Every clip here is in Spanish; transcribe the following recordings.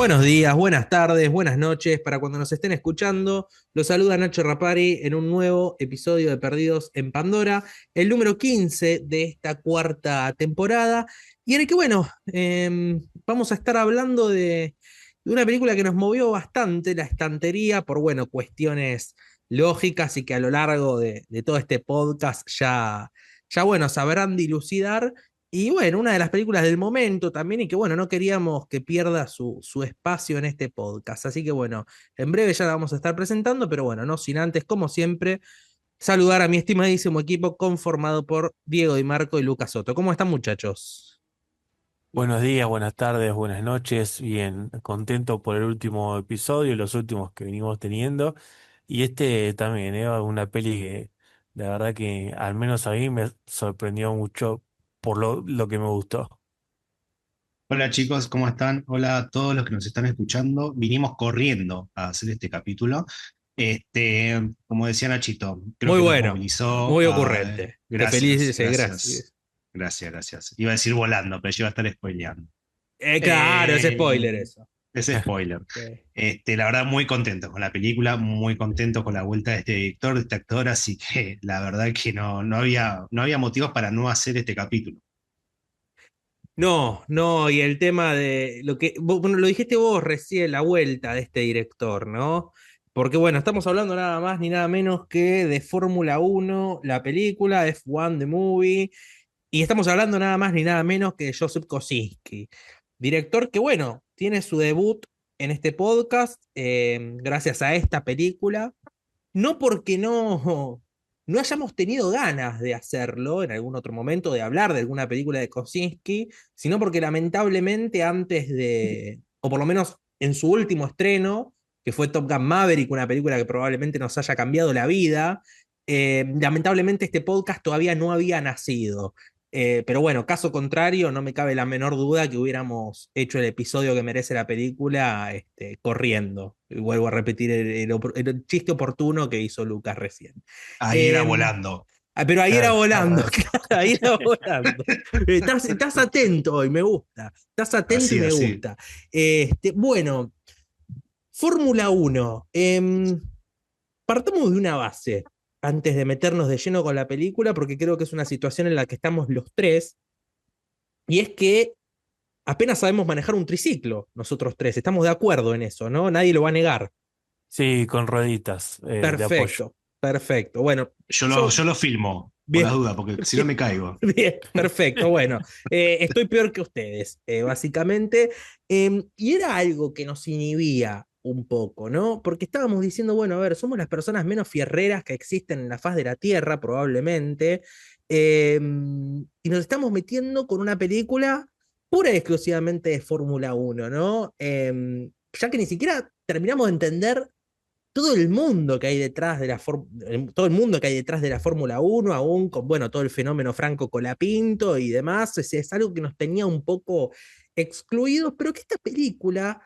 Buenos días, buenas tardes, buenas noches. Para cuando nos estén escuchando, los saluda Nacho Rapari en un nuevo episodio de Perdidos en Pandora, el número 15 de esta cuarta temporada, y en el que, bueno, vamos a estar hablando de una película que nos movió bastante la estantería por, bueno, cuestiones lógicas y que a lo largo de todo este podcast ya, bueno, sabrán dilucidar. Y bueno, una de las películas del momento también, y que bueno, no queríamos que pierda su espacio en este podcast. Así que bueno, en breve ya la vamos a estar presentando, pero bueno, no sin antes, como siempre, saludar a mi estimadísimo equipo conformado por Diego Di Marco y Lucas Soto. ¿Cómo están, muchachos? Buenos días, buenas tardes, buenas noches. Bien, contento por el último episodio y los últimos que venimos teniendo. Y este también, una peli que la verdad que al menos a mí me sorprendió mucho por lo que me gustó. Hola chicos, ¿cómo están? Hola a todos los que nos están escuchando. Vinimos corriendo a hacer este capítulo. Como decía Nachito, creo Muy que nos bueno, movilizó muy a... ocurrente. Te Gracias, feliz, gracias, gracias. gracias, gracias. Iba a decir volando, pero yo iba a estar spoileando. Claro, es Eh, spoiler eso. Ese spoiler. Sí. La verdad, muy contento con la película, muy contento con la vuelta de este director, de este actor, así que la verdad que no había motivos para no hacer este capítulo. No, no, y el tema de lo que, bueno, lo dijiste vos recién, la vuelta de este director, ¿no? Porque bueno, estamos hablando nada más ni nada menos que de Fórmula Uno, la película F1 The Movie, y estamos hablando nada más ni nada menos que de Joseph Kosinski, director que bueno, tiene su debut en este podcast gracias a esta película, no porque no hayamos tenido ganas de hacerlo en algún otro momento, de hablar de alguna película de Kosinski, sino porque lamentablemente antes de, o por lo menos en su último estreno, que fue Top Gun Maverick, una película que probablemente nos haya cambiado la vida, lamentablemente este podcast todavía no había nacido. Pero bueno, caso contrario, no me cabe la menor duda que hubiéramos hecho el episodio que merece la película corriendo. Y vuelvo a repetir el chiste oportuno que hizo Lucas recién. Ahí era Eh, volando. pero ahí era Claro. volando, claro, ahí era volando. Estás atento hoy, me gusta. Estás atento y Así, me así. gusta. Bueno, Fórmula Uno. Partamos de una base antes de meternos de lleno con la película, porque creo que es una situación en la que estamos los tres, y es que apenas sabemos manejar un triciclo, nosotros tres, estamos de acuerdo en eso, ¿no? Nadie lo va a negar. Sí, con rueditas de apoyo. Perfecto, perfecto. Bueno, Yo lo, yo, yo lo filmo, por las bien, dudas, porque si no bien, me caigo. bien, perfecto. Bueno, estoy peor que ustedes, básicamente. Y era algo que nos inhibía un poco, ¿no? Porque estábamos diciendo, bueno, a ver, somos las personas menos fierreras que existen en la faz de la Tierra, probablemente. Y nos estamos metiendo con una película pura y exclusivamente de Fórmula Uno, ¿no? Ya que ni siquiera terminamos de entender todo el mundo que hay detrás de todo el mundo que hay detrás de la Fórmula Uno, aún con bueno, todo el fenómeno Franco Colapinto y demás, es algo que nos tenía un poco excluidos, pero que esta película,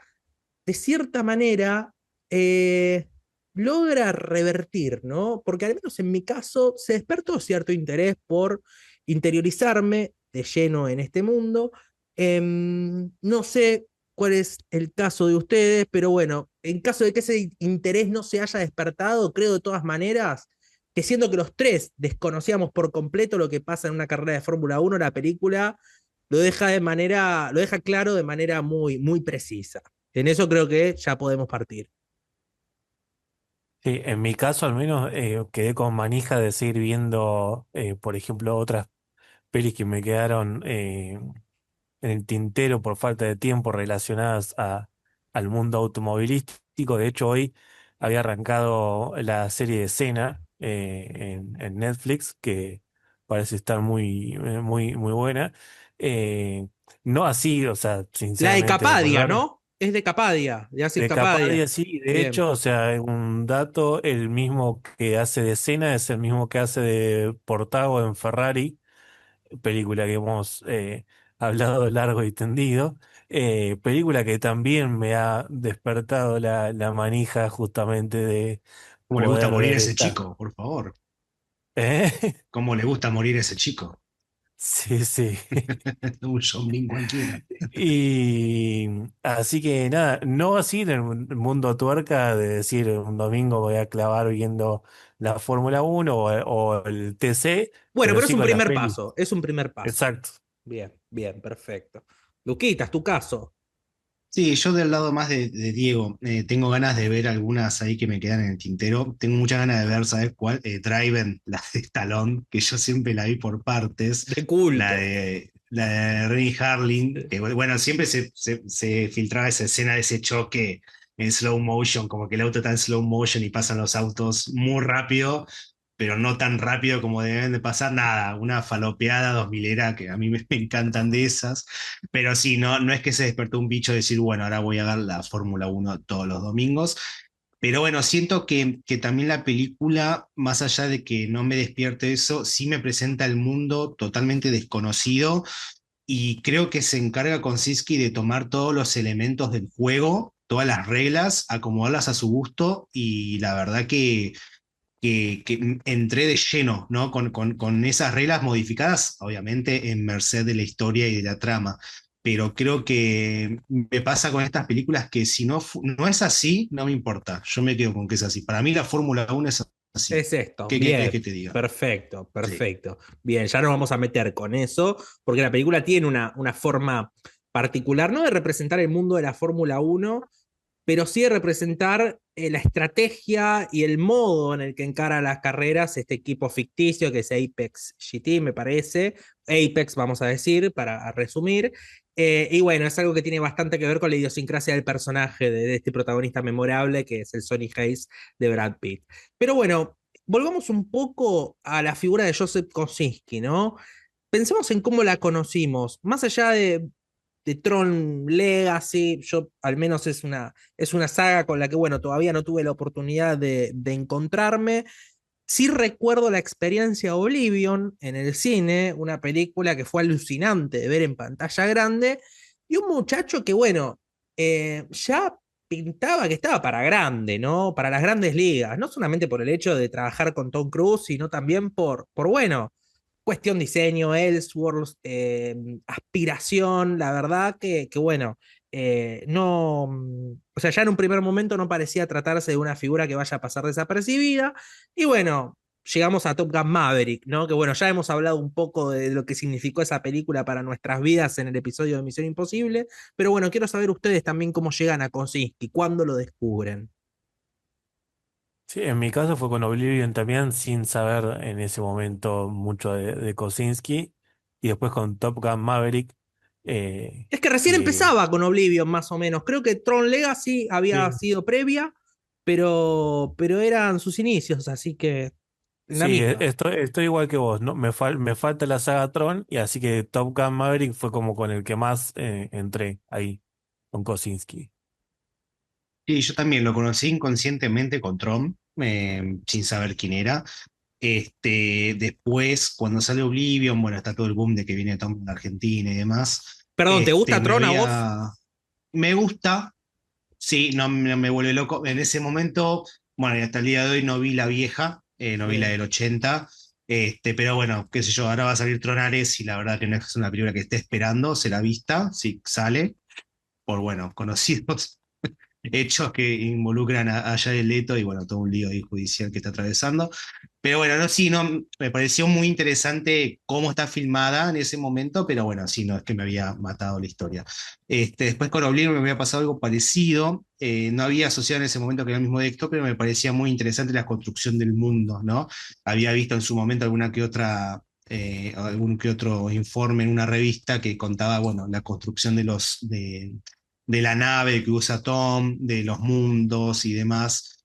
de cierta manera, eh, logra revertir, ¿no? Porque al menos en mi caso se despertó cierto interés por interiorizarme de lleno en este mundo. No sé cuál es el caso de ustedes, pero bueno, en caso de que ese interés no se haya despertado, creo de todas maneras que siendo que los tres desconocíamos por completo lo que pasa en una carrera de Fórmula Uno, la película lo deja claro de manera muy, muy precisa. En eso creo que ya podemos partir. Sí, en mi caso al menos quedé con manija de seguir viendo, por ejemplo, otras pelis que me quedaron en el tintero por falta de tiempo relacionadas al mundo automovilístico. De hecho, hoy había arrancado la serie de Cena en Netflix, que parece estar muy buena. Eh, no así, o sea, La de sinceramente, Capadia, recordar. ¿no? Es de Capadia, de Asif De Capadia. Capadia, sí, de Bien. hecho, o sea, un dato, el mismo que hace de Cena es el mismo que hace de Portago en Ferrari, película que hemos hablado largo y tendido, película que también me ha despertado la manija justamente de ¿Cómo le gusta poder morir a ver ese esta. chico, por favor? ¿Eh? ¿Cómo le gusta morir a ese chico? Sí, sí. Un zombie cualquiera. Y así que nada, no así en el mundo tuerca de decir un domingo voy a clavar viendo la Fórmula 1 o el TC, Bueno, pero pero es sí un con las primer pelis. paso, es un primer paso. Exacto. Bien, bien, perfecto. Luquitas, tu caso. Sí, yo del lado más de Diego, tengo ganas de ver algunas ahí que me quedan en el tintero. Tengo muchas ganas de ver, ¿sabes cuál? Driven, la de Stallone, que yo siempre la vi por partes. De La culto. de, la de Renny Harlin, que bueno, siempre se filtraba esa escena de ese choque en slow motion, como que el auto está en slow motion y pasan los autos muy rápido, pero no tan rápido como deben de pasar. Nada, una falopeada 2000era que a mí me encantan de esas. Pero sí, no es que se despertó un bicho de decir, bueno, ahora voy a ver la Fórmula 1 todos los domingos. Pero bueno, siento que también la película, más allá de que no me despierte eso, sí me presenta el mundo totalmente desconocido y creo que se encarga Kosinski de tomar todos los elementos del juego, todas las reglas, acomodarlas a su gusto y la verdad que entré de lleno, ¿no? Con esas reglas modificadas, obviamente en merced de la historia y de la trama. Pero creo que me pasa con estas películas que si no es así, no me importa. Yo me quedo con que es así. Para mí la Fórmula 1 es así. Es esto, ¿Qué querés bien, que te diga? perfecto, Sí. perfecto. Bien, ya nos vamos a meter con eso, porque la película tiene una forma particular, no de representar el mundo de la Fórmula 1, pero sí de representar la estrategia y el modo en el que encara las carreras este equipo ficticio que es Apex GT, me parece. Apex, vamos a decir, para resumir. Y bueno, es algo que tiene bastante que ver con la idiosincrasia del personaje de este protagonista memorable que es el Sonny Hayes de Brad Pitt. Pero bueno, volvamos un poco a la figura de Joseph Kosinski, ¿no? Pensemos en cómo la conocimos. Más allá de Tron Legacy, yo al menos es una saga con la que, bueno, todavía no tuve la oportunidad de encontrarme. Sí recuerdo la experiencia Oblivion en el cine, una película que fue alucinante de ver en pantalla grande, y un muchacho que, bueno, ya pintaba que estaba para grande, ¿no? Para las grandes ligas, no solamente por el hecho de trabajar con Tom Cruise, sino también bueno, cuestión diseño, Ellsworth, aspiración, la verdad que bueno, no, o sea, ya en un primer momento no parecía tratarse de una figura que vaya a pasar desapercibida, y bueno, llegamos a Top Gun Maverick, ¿no? Que bueno, ya hemos hablado un poco de lo que significó esa película para nuestras vidas en el episodio de Misión Imposible, pero bueno, quiero saber ustedes también cómo llegan a Kosinski, cuándo lo descubren. Sí, en mi caso fue con Oblivion también, sin saber en ese momento mucho de Kosinski. Y después con Top Gun Maverick, Es que recién que empezaba con Oblivion, más o menos. Creo que Tron Legacy había sí, sido previa, pero eran sus inicios, así que en la sí, misma. estoy igual que vos, ¿no? Me falta la saga Tron, y así que Top Gun Maverick fue como con el que más entré ahí, con Kosinski. Sí, yo también lo conocí inconscientemente con Tron, sin saber quién era. Después, cuando sale Oblivion, bueno, está todo el boom de que viene Tom de Argentina y demás. Perdón, ¿te gusta Tron a vos? Me gusta, sí, no me vuelve loco. En ese momento, bueno, y hasta el día de hoy no vi la vieja, no vi la Sí. del 80. Pero bueno, qué sé yo, ahora va a salir Tronares y la verdad que no es una película que esté esperando, será vista, si sale, por bueno, conocidos hechos que involucran a Jared Leto y bueno, todo un lío ahí judicial que está atravesando. Pero bueno, no, sí, no, me pareció muy interesante cómo está filmada en ese momento, pero bueno, sí, no es que me había matado la historia. Después con Oblivion me había pasado algo parecido, no había asociado en ese momento que era el mismo director, pero me parecía muy interesante la construcción del mundo, ¿no? Había visto en su momento alguna que otra algún que otro informe en una revista que contaba, bueno, la construcción de la nave que usa Tom, de los mundos y demás.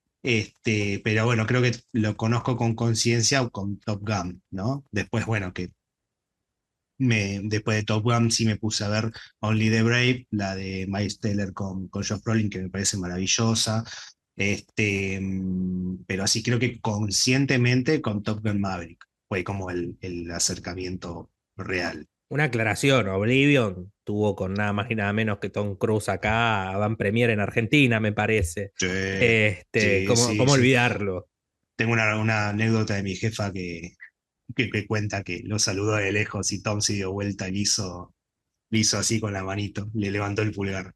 Pero bueno, creo que lo conozco con conciencia con Top Gun, ¿no? Después, bueno, después de Top Gun sí me puse a ver Only the Brave, la de Miles Teller con Josh Brolin, que me parece maravillosa. Pero así creo que conscientemente con Top Gun Maverick fue como el acercamiento real. Una aclaración, Oblivion tuvo con nada más y nada menos que Tom Cruise acá, Van Premier en Argentina, me parece. Sí, Este, sí, ¿cómo, sí, cómo sí. olvidarlo? Tengo una anécdota de mi jefa que cuenta que lo saludó de lejos y Tom se dio vuelta y le hizo así con la manito, le levantó el pulgar.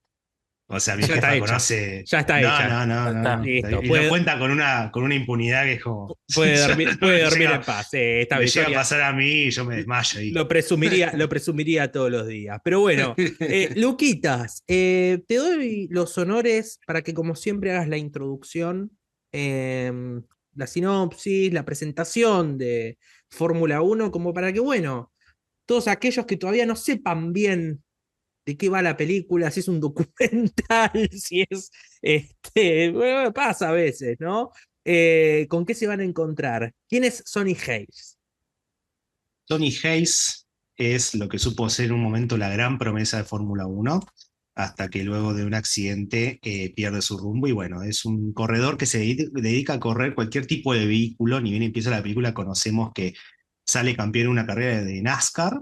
O sea, mi Ya está jefa hecha. conoce. Ya está No, hecha. no, no, Ya no, está. no. Listo. Y lo cuenta con una impunidad que es como. Ya no Puede me dormir en llega, paz. Esta me llega a victoria pasar a mí y yo me desmayo ahí. lo presumiría todos los días. Pero bueno, Luquitas, te doy los honores para que, como siempre, hagas la introducción, eh, la sinopsis, la presentación de Fórmula Uno, como para que, bueno, todos aquellos que todavía no sepan bien de qué va la película, si es un documental, si es, bueno, pasa a veces, ¿no? ¿Con qué se van a encontrar? ¿Quién es Sonny Hayes? Tony Hayes es lo que supo ser en un momento la gran promesa de Fórmula Uno, hasta que luego de un accidente pierde su rumbo. Y bueno, es un corredor que se dedica a correr cualquier tipo de vehículo. Ni bien empieza la película, conocemos que sale campeón en una carrera de NASCAR.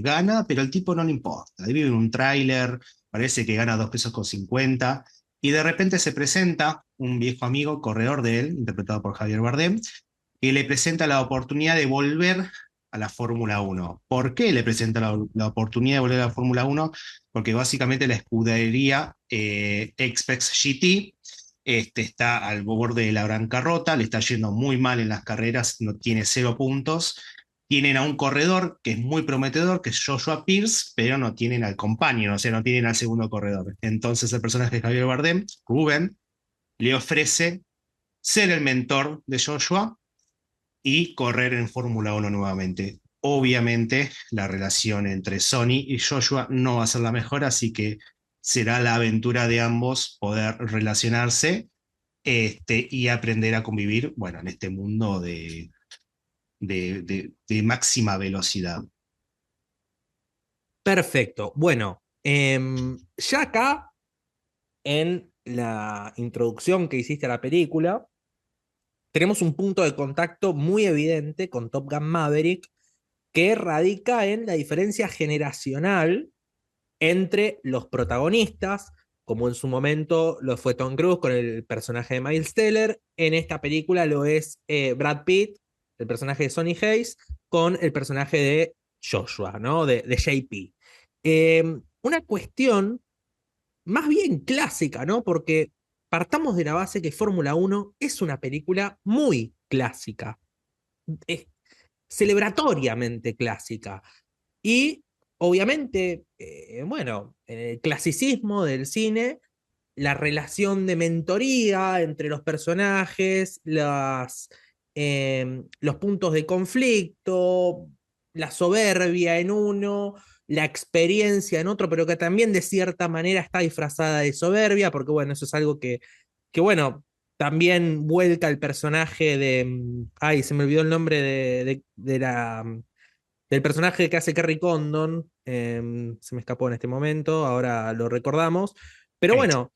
Gana, pero al tipo no le importa. Ahí vive en un tráiler, parece que gana 2 pesos con 50. Y de repente se presenta un viejo amigo, corredor de él, interpretado por Javier Bardem, que le presenta la oportunidad de volver a la Fórmula Uno. ¿Por qué le presenta la oportunidad de volver a la Fórmula Uno? Porque básicamente la escudería Expex GT está al borde de la bancarrota, le está yendo muy mal en las carreras, no tiene 0 puntos. Tienen a un corredor que es muy prometedor, que es Joshua Pierce, pero no tienen al companion, o sea, no tienen al segundo corredor. Entonces el personaje de Javier Bardem, Rubén, le ofrece ser el mentor de Joshua y correr en Fórmula Uno nuevamente. Obviamente, la relación entre Sony y Joshua no va a ser la mejor, así que será la aventura de ambos poder relacionarse y aprender a convivir, bueno, en este mundo de máxima velocidad. Perfecto. Bueno, ya acá en la introducción que hiciste a la película, tenemos un punto de contacto muy evidente con Top Gun Maverick que radica en la diferencia generacional entre los protagonistas, como en su momento lo fue Tom Cruise con el personaje de Miles Teller, en esta película lo es Brad Pitt, el personaje de Sonny Hayes, con el personaje de Joshua, ¿no? De JP. Una cuestión más bien clásica, ¿no? Porque partamos de la base que Fórmula Uno es una película muy clásica, es celebratoriamente clásica. Y obviamente, bueno, en el clasicismo del cine, la relación de mentoría entre los personajes, los puntos de conflicto, la soberbia en uno, la experiencia en otro, pero que también de cierta manera está disfrazada de soberbia, porque bueno, eso es algo que bueno, también vuelca el personaje ay, se me olvidó el nombre del personaje que hace Kerry Condon, se me escapó en este momento, ahora lo recordamos, pero Kate. bueno,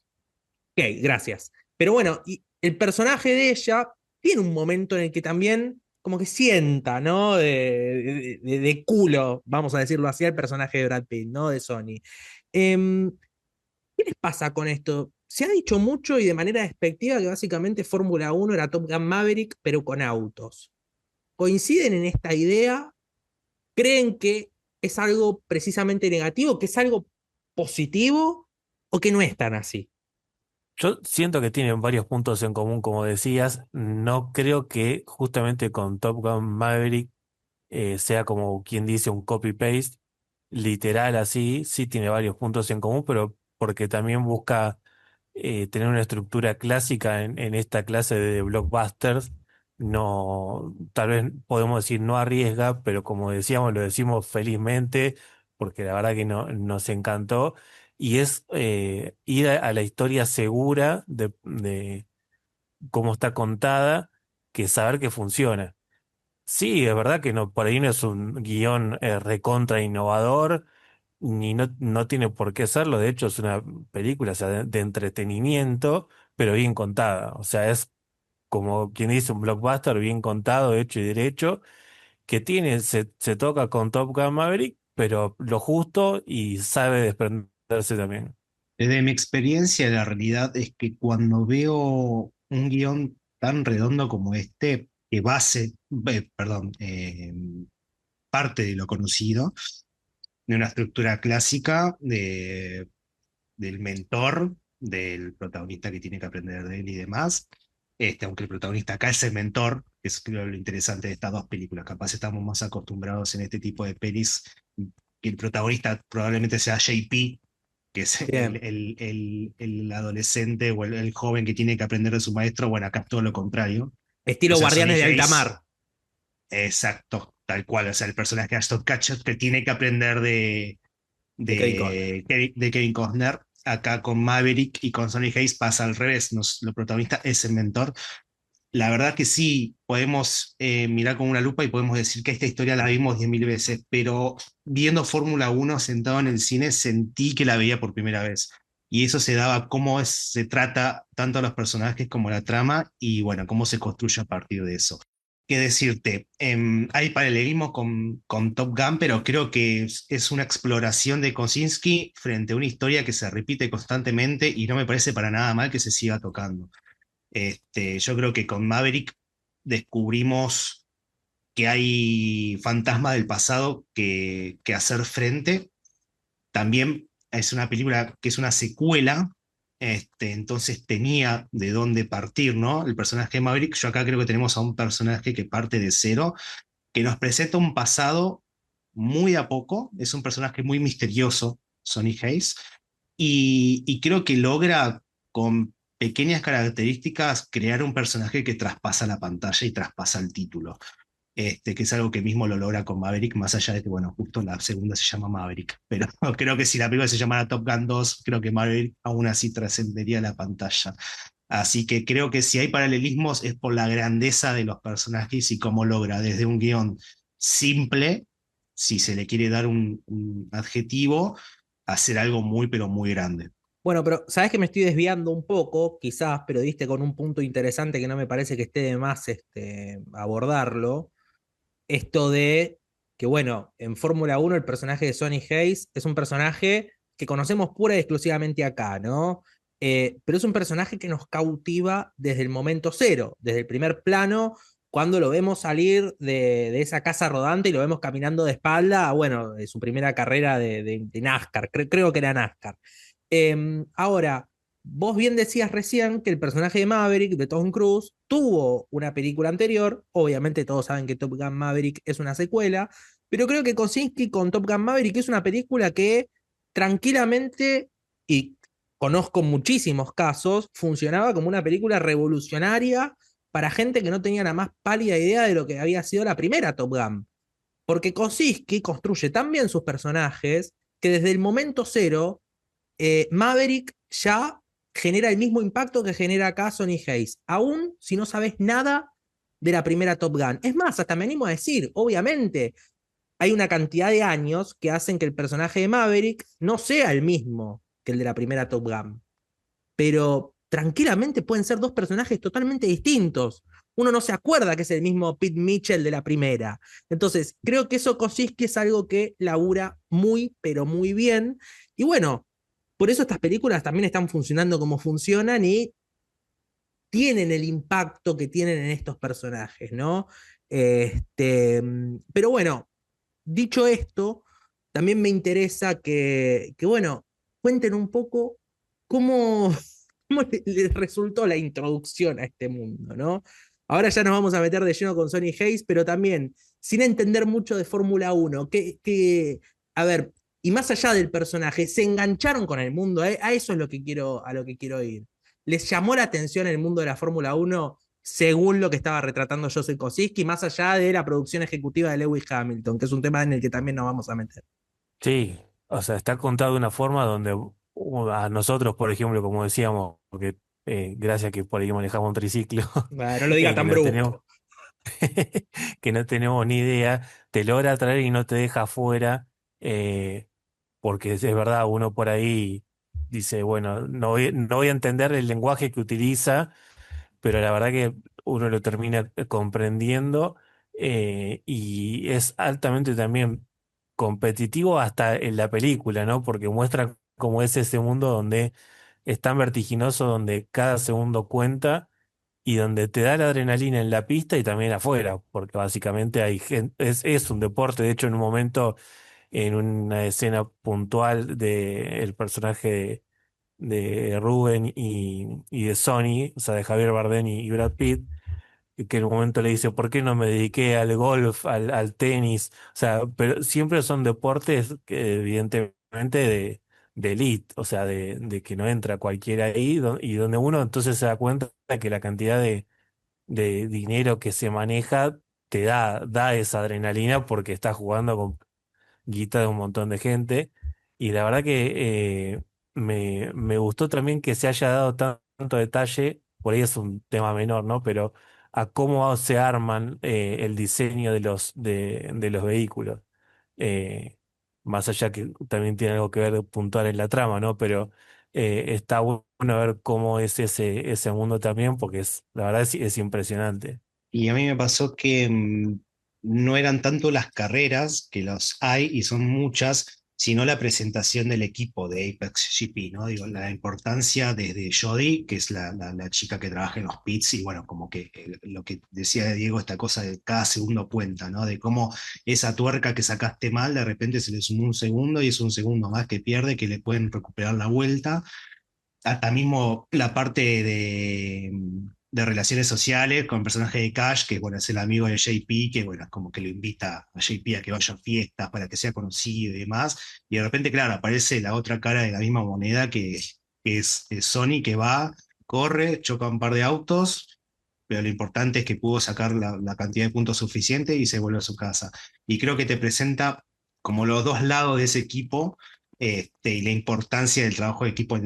ok, gracias. Pero bueno, y el personaje de ella tiene un momento en el que también como que sienta, ¿no? De culo, vamos a decirlo así, al personaje de Brad Pitt, ¿no? De Sony. Em, ¿Qué les pasa con esto? Se ha dicho mucho y de manera despectiva que básicamente Fórmula Uno era Top Gun Maverick, pero con autos. ¿Coinciden en esta idea? ¿Creen que es algo precisamente negativo, que es algo positivo o que no es tan así? Yo siento que tienen varios puntos en común, como decías. No creo que justamente con Top Gun Maverick sea como quien dice un copy-paste, literal así. Sí tiene varios puntos en común, pero porque también busca tener una estructura clásica en esta clase de blockbusters. No, tal vez podemos decir no arriesga, pero como decíamos, lo decimos felizmente, porque la verdad que nos encantó. Y es ir a la historia segura de cómo está contada, que saber que funciona. Sí, es verdad que no, por ahí no es un guión recontra innovador, ni no tiene por qué serlo. De hecho, es una película, o sea, de entretenimiento, pero bien contada. O sea, es como quien dice un blockbuster bien contado, hecho y derecho, que se toca con Top Gun Maverick, pero lo justo y sabe desprenderse también. Desde mi experiencia, la realidad es que cuando veo un guión tan redondo como este, que perdón, parte de lo conocido, de una estructura clásica del mentor, del protagonista que tiene que aprender de él y demás. Aunque el protagonista acá es el mentor, que es creo lo interesante de estas dos películas. Capaz estamos más acostumbrados en este tipo de pelis que el protagonista probablemente sea JP, que es Bien. el adolescente o el joven que tiene que aprender de su maestro. Bueno, acá es todo lo contrario. O Estilo sea, Sonny Guardianes de Alta Hayes, Mar. exacto, tal cual. O sea, el personaje de Ashton Kutcher que tiene que aprender De Kevin Costner. de Kevin Costner. Acá con Maverick y con Sonny Hayes pasa al revés. Lo protagonista es el mentor. La verdad que sí, podemos mirar con una lupa y podemos decir que esta historia la vimos 10.000 veces, pero viendo Fórmula Uno sentado en el cine sentí que la veía por primera vez. Y eso se daba cómo se trata tanto a los personajes como la trama y bueno, cómo se construye a partir de eso. ¿Qué decirte? Hay paralelismo con Top Gun, pero creo que es una exploración de Kosinski frente a una historia que se repite constantemente y no me parece para nada mal que se siga tocando. Yo creo que con Maverick descubrimos que hay fantasmas del pasado que hacer frente. También es una película que es una secuela, entonces tenía de dónde partir, ¿no? El personaje de Maverick, yo acá creo que tenemos a un personaje que parte de cero, que nos presenta un pasado muy a poco, es un personaje muy misterioso, Sonny Hayes, y creo que logra con pequeñas características crear un personaje que traspasa la pantalla y traspasa el título. Que es algo que mismo lo logra con Maverick, más allá de que, bueno, justo la segunda se llama Maverick, pero creo que si la película se llamara Top Gun 2, creo que Maverick aún así trascendería la pantalla. Así que creo que si hay paralelismos es por la grandeza de los personajes y cómo logra desde un guión simple, si se le quiere dar un adjetivo, hacer algo muy, pero muy grande. Bueno, pero sabes que me estoy desviando un poco, quizás, pero diste con un punto interesante que no me parece que esté de más abordarlo. Esto de que, bueno, en Fórmula Uno el personaje de Sonny Hayes es un personaje que conocemos pura y exclusivamente acá, ¿no? Pero es un personaje que nos cautiva desde el momento cero, desde el primer plano, cuando lo vemos salir de esa casa rodante y lo vemos caminando de espalda, bueno, de su primera carrera de NASCAR, creo que era NASCAR. Ahora, vos bien decías recién que el personaje de Maverick, de Tom Cruise, tuvo una película anterior. Obviamente todos saben que Top Gun Maverick es una secuela, pero creo que Kosinski con Top Gun Maverick es una película que tranquilamente, y conozco muchísimos casos, funcionaba como una película revolucionaria para gente que no tenía la más pálida idea de lo que había sido la primera Top Gun. Porque Kosinski construye tan bien sus personajes que desde el momento cero Maverick ya genera el mismo impacto que genera acá Sonny Hayes, aún si no sabes nada de la primera Top Gun. Es más, hasta me animo a decir, obviamente, hay una cantidad de años que hacen que el personaje de Maverick no sea el mismo que el de la primera Top Gun, pero tranquilamente pueden ser dos personajes totalmente distintos. Uno no se acuerda que es el mismo Pete Mitchell de la primera. Entonces, creo que eso Kosinski es algo que labura muy, pero muy bien. Y bueno, por eso estas películas también están funcionando como funcionan y tienen el impacto que tienen en estos personajes, ¿no? Pero bueno, dicho esto, también me interesa bueno, cuenten un poco cómo, cómo les resultó la introducción a este mundo, ¿no? Ahora ya nos vamos a meter de lleno con Sonny Hayes, pero también, sin entender mucho de Fórmula Uno, a ver, y más allá del personaje, se engancharon con el mundo, a eso es a lo que quiero ir. ¿Les llamó la atención el mundo de la Fórmula Uno según lo que estaba retratando Joseph Kosinski, más allá de la producción ejecutiva de Lewis Hamilton, que es un tema en el que también nos vamos a meter? Sí, o sea, está contado de una forma donde a nosotros, por ejemplo, como decíamos, porque gracias a que por ahí manejamos un triciclo, Bueno, no lo diga que tan no tenemos, brusco. que no tenemos ni idea, te logra atraer y no te deja afuera, eh, porque es verdad, uno por ahí dice, bueno, no voy a entender el lenguaje que utiliza, pero la verdad que uno lo termina comprendiendo, y es altamente también competitivo hasta en la película, ¿no? Porque muestra cómo es ese mundo donde es tan vertiginoso, donde cada segundo cuenta y donde te da la adrenalina en la pista y también afuera, porque básicamente hay es un deporte. De hecho, en un momento, en una escena puntual de el personaje de Rubén y de Sony, o sea, de Javier Bardem y Brad Pitt, y que en un momento le dice, ¿por qué no me dediqué al golf, al tenis? O sea, pero siempre son deportes que evidentemente de elite, o sea, de que no entra cualquiera ahí, y donde uno entonces se da cuenta de que la cantidad de dinero que se maneja te da esa adrenalina porque estás jugando con guita de un montón de gente. Y la verdad que me gustó también que se haya dado tanto detalle, por ahí es un tema menor, ¿no? Pero a cómo se arman el diseño de los vehículos. Eh, Más allá que también tiene algo que ver puntual en la trama, ¿no? Pero está bueno ver cómo es ese mundo también, porque la verdad es impresionante. Y a mí me pasó que no eran tanto las carreras, que los hay y son muchas, sino la presentación del equipo de Apex GP, ¿no? Digo, la importancia desde Jodie, que es la chica que trabaja en los pits, y bueno, como que lo que decía Diego, esta cosa de cada segundo cuenta, ¿no? De cómo esa tuerca que sacaste mal, de repente se le sumó un segundo y es un segundo más que pierde, que le pueden recuperar la vuelta. Hasta mismo la parte de relaciones sociales con el personaje de Cash, que bueno, es el amigo de JP, que bueno, es como que lo invita a JP a que vaya a fiestas para que sea conocido y demás. Y de repente, claro, aparece la otra cara de la misma moneda que es Sony, que va, corre, choca un par de autos, pero lo importante es que pudo sacar la cantidad de puntos suficiente y se vuelve a su casa. Y creo que te presenta como los dos lados de ese equipo, y la importancia del trabajo de equipo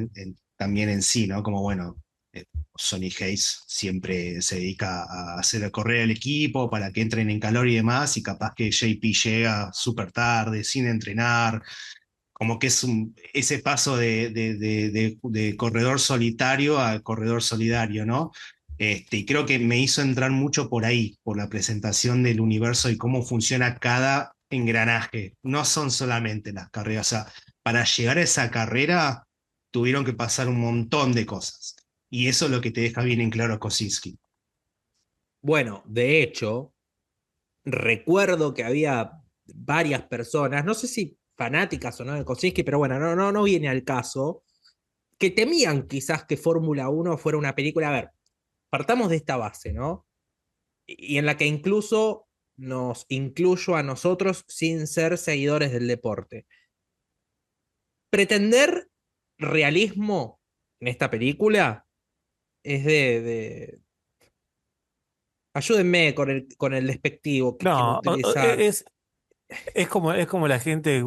también en sí, ¿no? Como bueno, Sonny Hayes siempre se dedica a hacer correr al equipo para que entren en calor y demás, y capaz que JP llega súper tarde, sin entrenar, como que es ese paso de corredor solitario a corredor solidario, ¿no? Y creo que me hizo entrar mucho por ahí, por la presentación del universo y cómo funciona cada engranaje. No son solamente las carreras, o sea, para llegar a esa carrera tuvieron que pasar un montón de cosas. Y eso es lo que te deja bien en claro Kosinski. Bueno, de hecho, recuerdo que había varias personas, no sé si fanáticas o no de Kosinski, pero bueno, no viene al caso, que temían quizás que Fórmula Uno fuera una película. A ver, partamos de esta base, ¿no? Y en la que incluso nos incluyo a nosotros sin ser seguidores del deporte. Pretender realismo en esta película es ayúdenme con el despectivo que quiero No, utilizar. es como la gente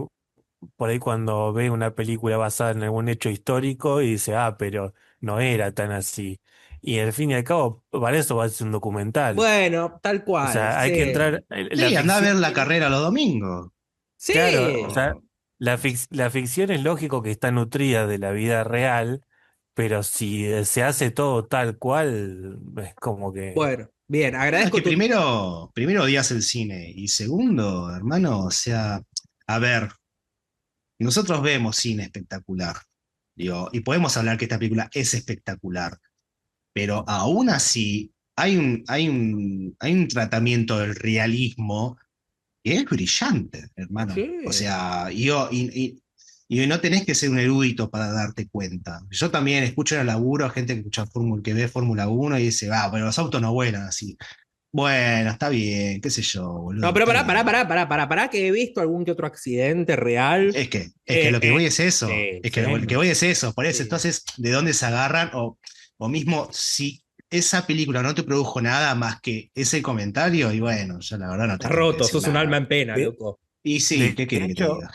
por ahí cuando ve una película basada en algún hecho histórico y dice, ah, pero no era tan así. Y al fin y al cabo, para eso va a ser un documental. Bueno, tal O cual, sea, hay que sí. entrar, la Sí, andá a ver ficción la tiene, carrera los domingos. claro, o Sí. sea, la ficción es lógico que está nutrida de la vida real, pero si se hace todo tal cual, es como que... Bueno, bien, No, es agradezco que tu... primero odias el cine y segundo, hermano, o sea, a ver, nosotros vemos cine espectacular, digo, y podemos hablar que esta película es espectacular, pero aún así hay un tratamiento del realismo que es brillante, hermano. O Sí. sea, y no tenés que ser un erudito para darte cuenta. Yo también escucho en el laburo a gente que escucha que ve Fórmula 1 y dice, va, pero los autos no vuelan así. Bueno, está bien, qué sé yo, No, boludo, pero está bien. pará, que he visto algún que otro accidente real. Es que lo que voy es eso, Sí, es que lo que sí, voy es eso, por eso, sí. entonces, ¿de dónde se agarran? O mismo, si esa película no te produjo nada más que ese comentario, y bueno, yo la verdad no te Estás tengo que roto, decir sos un alma nada. en pena, De, loco. Y sí, de ¿qué quiere que te hecho, diga?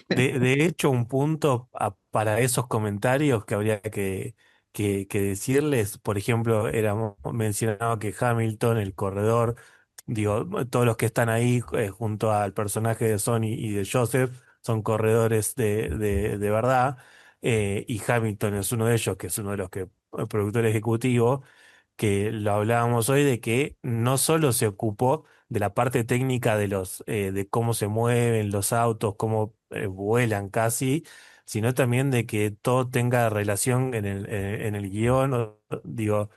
de hecho, un punto para esos comentarios que habría que decirles, por ejemplo, era mencionado que Hamilton, el corredor, digo, todos los que están ahí junto al personaje de Sony y de Joseph son corredores de verdad, y Hamilton es uno de ellos, que es uno de los que productor ejecutivo, que lo hablábamos hoy de que no solo se ocupó de la parte técnica de cómo se mueven los autos, cómo vuelan casi, sino también de que todo tenga relación en el guión. Digo,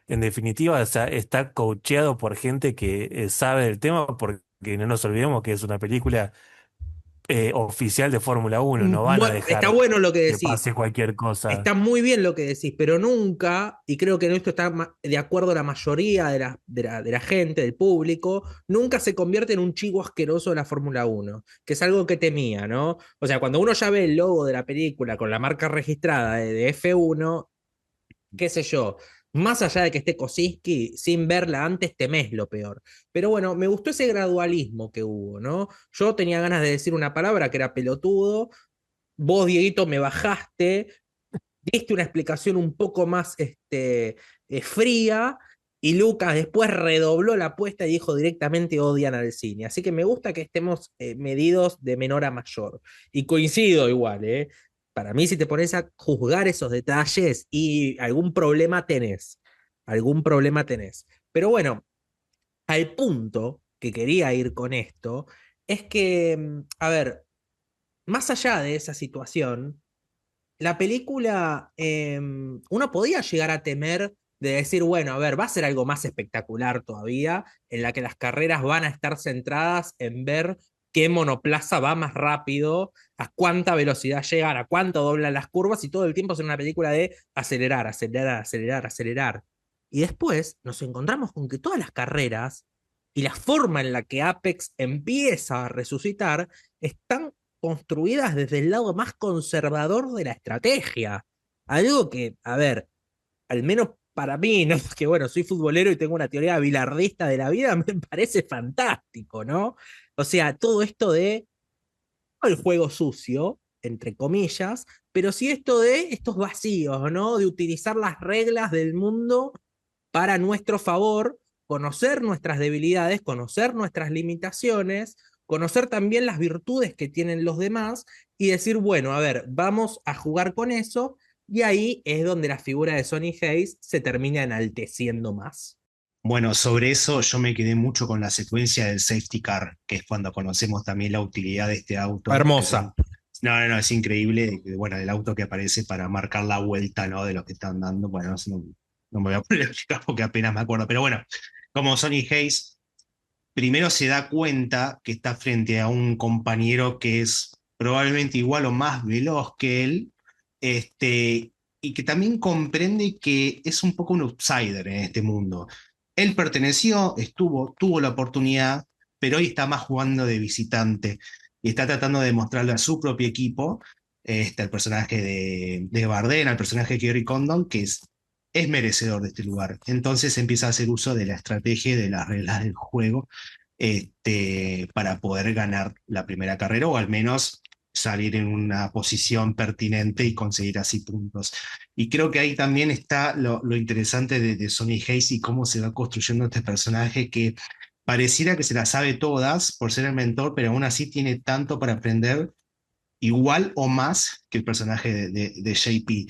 en definitiva, o sea, está coacheado por gente que sabe del tema, porque no nos olvidemos que es una película oficial de Fórmula Uno, no van a Está dejar bueno lo que que decís. pase cualquier cosa. Está muy bien lo que decís, pero nunca, y creo que en esto está de acuerdo a la mayoría de la gente, del público, nunca se convierte en un chivo asqueroso de la Fórmula 1, que es algo que temía, ¿no? O sea, cuando uno ya ve el logo de la película con la marca registrada de F1, qué sé yo, más allá de que esté Kosinski, sin verla antes temés lo peor. Pero bueno, me gustó ese gradualismo que hubo, ¿no? Yo tenía ganas de decir una palabra que era pelotudo, vos, Dieguito, me bajaste, diste una explicación un poco más fría, y Lucas después redobló la apuesta y dijo directamente odian al cine. Así que me gusta que estemos medidos de menor a mayor. Y coincido igual, ¿eh? Para mí, si te pones a juzgar esos detalles y algún problema tenés, algún problema tenés. Pero bueno, al punto que quería ir con esto es que, a ver, más allá de esa situación, la película, uno podía llegar a temer de decir, bueno, a ver, va a ser algo más espectacular todavía, en la que las carreras van a estar centradas en ver qué monoplaza va más rápido, a cuánta velocidad llegan, a cuánto doblan las curvas, y todo el tiempo es una película de acelerar, acelerar, acelerar, acelerar. Y después nos encontramos con que todas las carreras y la forma en la que Apex empieza a resucitar están construidas desde el lado más conservador de la estrategia. Algo que, a ver, al menos para mí, ¿no? Que bueno, soy futbolero y tengo una teoría bilardista de la vida, me parece fantástico, ¿no? O sea, todo esto de no el juego sucio, entre comillas, pero sí esto de estos vacíos, ¿no? De utilizar las reglas del mundo para nuestro favor, conocer nuestras debilidades, conocer nuestras limitaciones, conocer también las virtudes que tienen los demás y decir, bueno, a ver, vamos a jugar con eso, y ahí es donde la figura de Sonny Hayes se termina enalteciendo más. Bueno, sobre eso yo me quedé mucho con la secuencia del safety car, que es cuando conocemos también la utilidad de este auto, que Hermosa. son... No, no, no, es increíble. Bueno, el auto que aparece para marcar la vuelta, ¿no? De los que están dando. Bueno, no me voy a poner a explicar porque apenas me acuerdo. Pero bueno, como Sonny Hayes primero se da cuenta que está frente a un compañero que es probablemente igual o más veloz que él, y que también comprende que es un poco un outsider en este mundo. Él perteneció, tuvo la oportunidad, pero hoy está más jugando de visitante y está tratando de mostrarle a su propio equipo, el personaje de Bardem, al personaje de Kerry Condon, que es merecedor de este lugar. Entonces empieza a hacer uso de la estrategia y de las reglas del juego, para poder ganar la primera carrera o al menos salir en una posición pertinente y conseguir así puntos. Y creo que ahí también está lo interesante de Sonny Hayes y cómo se va construyendo este personaje que pareciera que se las sabe todas por ser el mentor, pero aún así tiene tanto para aprender, igual o más que el personaje de JP.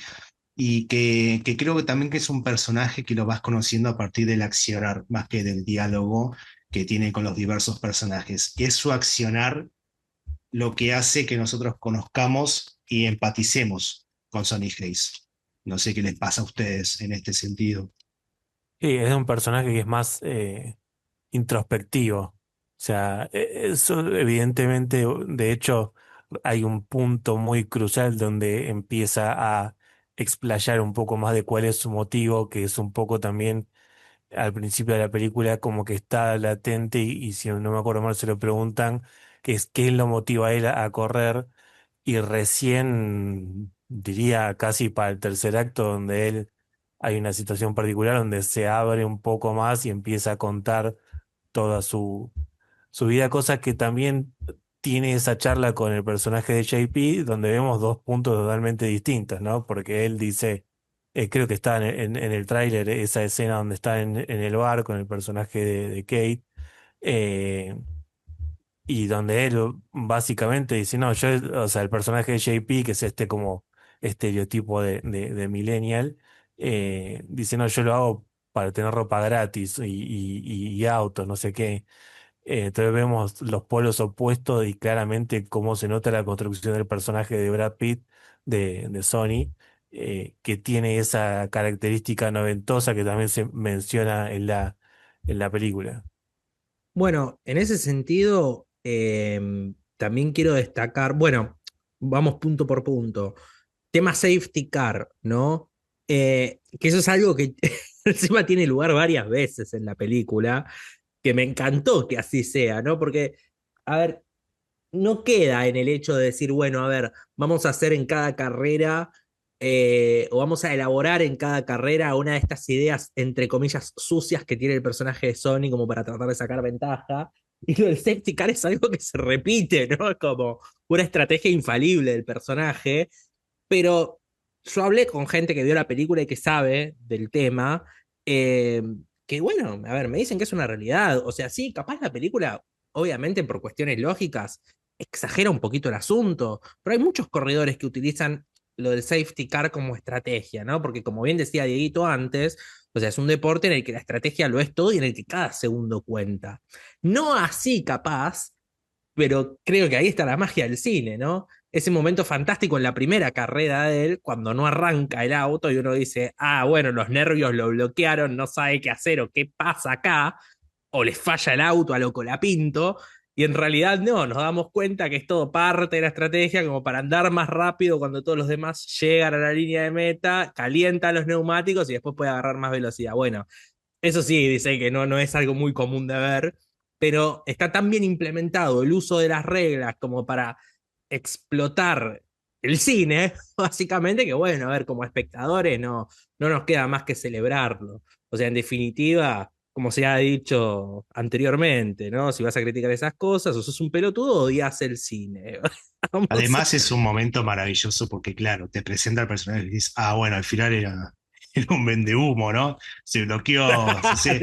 Y que creo que también que es un personaje que lo vas conociendo a partir del accionar, más que del diálogo que tiene con los diversos personajes. Que es su accionar lo que hace que nosotros conozcamos y empaticemos con Sonny Hayes. No sé qué les pasa a ustedes en este sentido. Sí, es un personaje que es más introspectivo. O sea, eso evidentemente, de hecho, hay un punto muy crucial donde empieza a explayar un poco más de cuál es su motivo, que es un poco también al principio de la película como que está latente y si no me acuerdo mal se lo preguntan, que es qué lo motiva a él a correr y recién diría casi para el tercer acto donde él hay una situación particular donde se abre un poco más y empieza a contar toda su vida, cosa que también tiene esa charla con el personaje de JP, donde vemos dos puntos totalmente distintos, ¿no? Porque él dice, creo que está en el tráiler, esa escena donde está en el bar con el personaje de Kate, eh, y donde él básicamente dice, no, yo, o sea, el personaje de JP, que es este como estereotipo de millennial, dice, no, yo lo hago para tener ropa gratis y autos, no sé qué. Entonces vemos los polos opuestos y claramente cómo se nota la construcción del personaje de Brad Pitt de Sony. que tiene esa característica noventosa que también se menciona en la película. Bueno, en ese sentido, también quiero destacar, bueno, vamos punto por punto. Tema safety car, ¿no? Que eso es algo que encima tiene lugar varias veces en la película, que me encantó que así sea, ¿no? Porque, a ver, no queda en el hecho de decir, bueno, a ver, vamos a hacer en cada carrera o vamos a elaborar en cada carrera una de estas ideas, entre comillas, sucias que tiene el personaje de Sony como para tratar de sacar ventaja. Y lo del safety car es algo que se repite, ¿no? Es como una estrategia infalible del personaje, pero yo hablé con gente que vio la película y que sabe del tema, eh, que bueno, a ver, me dicen que es una realidad. O sea, sí, capaz la película, obviamente por cuestiones lógicas, exagera un poquito el asunto, pero hay muchos corredores que utilizan lo del safety car como estrategia, ¿no? Porque como bien decía Dieguito antes, o sea, es un deporte en el que la estrategia lo es todo y en el que cada segundo cuenta. No así capaz, pero creo que ahí está la magia del cine, ¿no? Ese momento fantástico en la primera carrera de él, cuando no arranca el auto y uno dice, ah, bueno, los nervios lo bloquearon, no sabe qué hacer o qué pasa acá, o les falla el auto a lo Colapinto, y en realidad no, nos damos cuenta que es todo parte de la estrategia como para andar más rápido cuando todos los demás llegan a la línea de meta, calientan los neumáticos y después puede agarrar más velocidad. Bueno, eso sí, dice que no es algo muy común de ver, pero está tan bien implementado el uso de las reglas como para explotar el cine, básicamente, que bueno, a ver, como espectadores no nos queda más que celebrarlo. O sea, en definitiva, como se ha dicho anteriormente, ¿no? Si vas a criticar esas cosas, o sos un pelotudo o odias el cine. Vamos Además a- es un momento maravilloso porque, claro, te presenta al personaje y dices, ah, bueno, al final era un vendehumo, ¿no? Se bloqueó, Claro, sí,